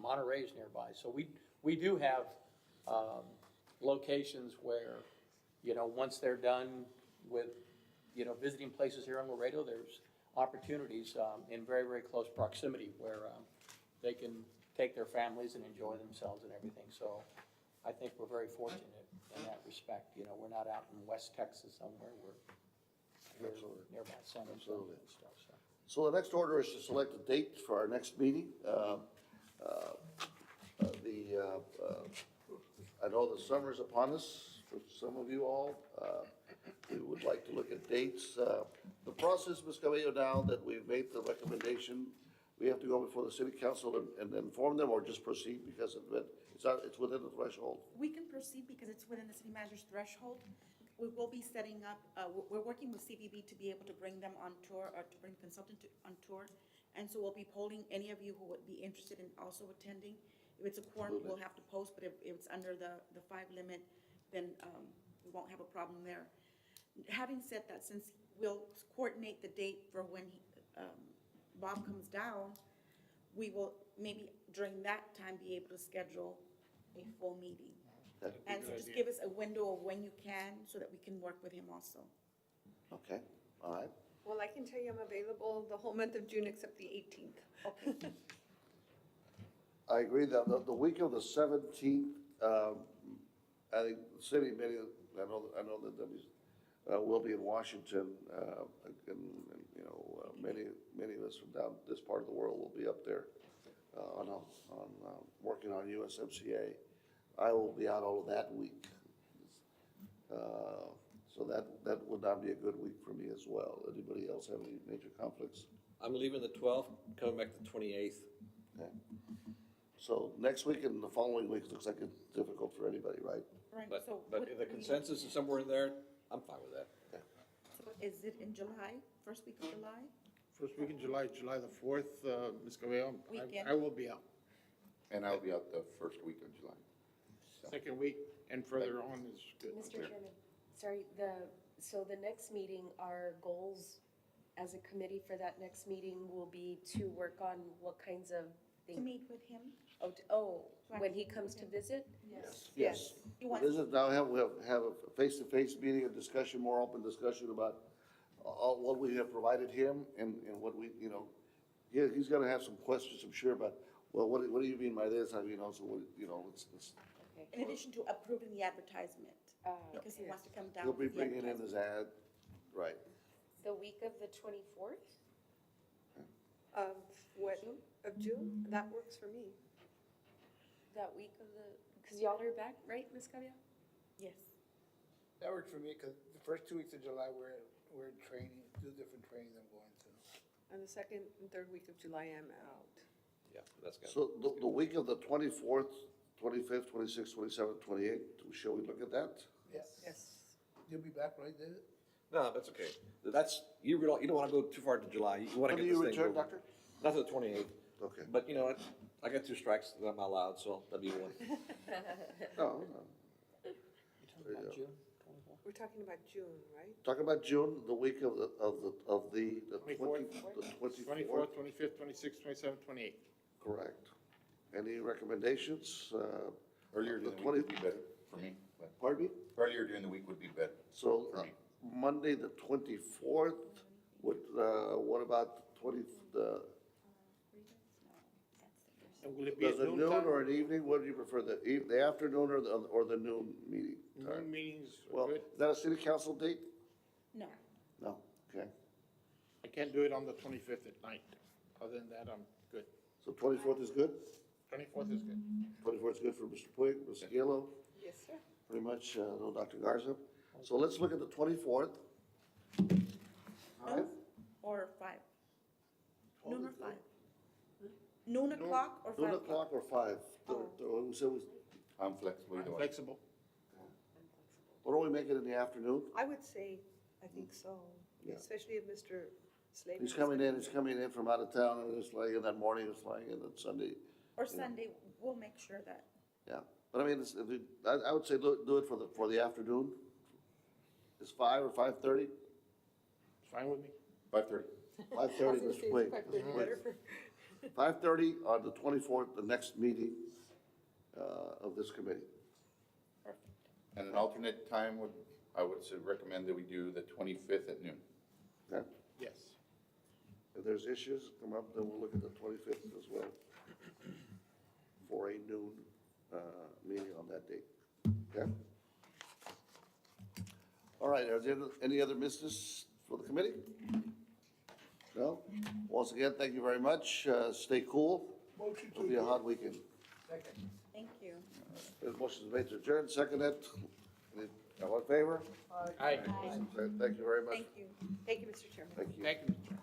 Monterey's nearby. So we do have locations where, once they're done with, visiting places here in Laredo, there's opportunities in very, very close proximity where they can take their families and enjoy themselves and everything. So I think we're very fortunate in that respect. We're not out in West Texas somewhere. We're nearby San Antonio and stuff. So the next order is to select a date for our next meeting. I know the summer's upon us for some of you all. We would like to look at dates. The process, Ms. Cabello, now that we've made the recommendation, we have to go before the city council and inform them, or just proceed because it's within the threshold? We can proceed because it's within the city manager's threshold. We will be setting up, we're working with CBB to be able to bring them on tour, or to bring the consultant on tour. And so we'll be polling any of you who would be interested in also attending. If it's a quorum, we'll have to post, but if it's under the 5 limit, then we won't have a problem there. Having said that, since we'll coordinate the date for when Bob comes down, we will maybe during that time be able to schedule a full meeting. And so just give us a window of when you can so that we can work with him also. Okay, all right. Well, I can tell you I'm available the whole month of June except the 18th. I agree that the week of the 17th, I think the city, I know that Debbie's, will be in Washington, and, you know, many of us from down this part of the world will be up there, working on USMCA. I will be out all of that week. So that would not be a good week for me as well. Anybody else have any major conflicts? I'm leaving the 12th, coming back the 28th. Okay. So next week and the following week looks like it's difficult for anybody, right? Right, But, so but would if the we- consensus is somewhere in there, I'm fine with that. So is it in July, first week of July? First week in July, July the 4th, Ms. Cabello, Weekend. I will be out. And I'll be out the first week of July. Second week and further on is good. Mr. Chairman, sorry, so the next meeting, our goals as a committee for that next meeting will be to work on what kinds of To things? meet with him? When he comes to visit? Yes. You want- This is now we'll have a face-to-face meeting, a discussion, more open discussion about all, what we have provided him and what we, you know, he's gonna have some questions, I'm sure, about, well, what do you mean by this? I mean, also, what, you know, it's, Okay. In addition to approving the advertisement, because he wants to come down. he'll be with the bringing in his ad, right. The week of the 24th? Of what, of June? That works for me. That week of because y'all are back, right, Ms. Cabello? Yes. That works for me, because the first 2 weeks of July, we're in training, two different trainings I'm going to. And the second and third week of July, I'm out. Yeah, that's good. So the week of the 24th, 25th, 26th, 27th, 28th, shall we look at that? Yes. Yes. You'll be back, right, David? No, that's okay. That's, you don't want to go too far to July. You want to When get do this you thing return, moving. Doctor? Not to the 28th, Okay. but you know what? I got 2 strikes that I'm allowed, so that'd be one. No, no. There you go. We're talking about June, right? Talking about June, the week of the 24th, 24th, 25th, 26th, 27th, 28th. correct. Any recommendations? Earlier The during the 20 week would be better for me. but Pardon me? Earlier during the week would be better. So, For me. Monday, the 24th, what about the And will it be at does a noon noon time? or an evening, what do you prefer, the afternoon or the noon meeting? Noon meetings are Well, good. is that a city council date? No. No, okay. I can't do it on the 25th at night. Other than that, I'm good. So 24th is good? 24th is good. 24th is good for Mr. Puig, Ms. Gallo, Yes, sir. pretty much, no Dr. Garza. So let's look at the 24th. Noon or 5? Noon or 5? Noon o'clock or 5 Noon o'clock? o'clock or 5? We said I'm flexible either I'm way. flexible. why don't we make it in the afternoon? I would say, I think so, Yeah. especially if Mr. Slavin. He's coming in from out of town, and it's flying in that morning, it's flying in on Sunday, Or Sunday, we'll make sure that, yeah. But I mean, I would say do it for the afternoon. Is 5 or 5:30? It's fine with me. 5:30. 5:30, Mr. Puig. 5:30 on the 24th, the next meeting of this committee. And an alternate time I would recommend that we do the 25th at noon. Okay? Yes. If there's issues come up, then we'll look at the 25th as well for a noon meeting on that date. Okay? All right, are there any other business for the committee? No? Once again, thank you very much. Stay cool. Motion to It'll be a adjourn. hot weekend. Second. thank you. There's motion made to adjourn, seconded. All in favor? Aye. Thank you very much. Thank you. Thank you, Mr. Chairman. Thank you. Thank you, Mr. Chairman.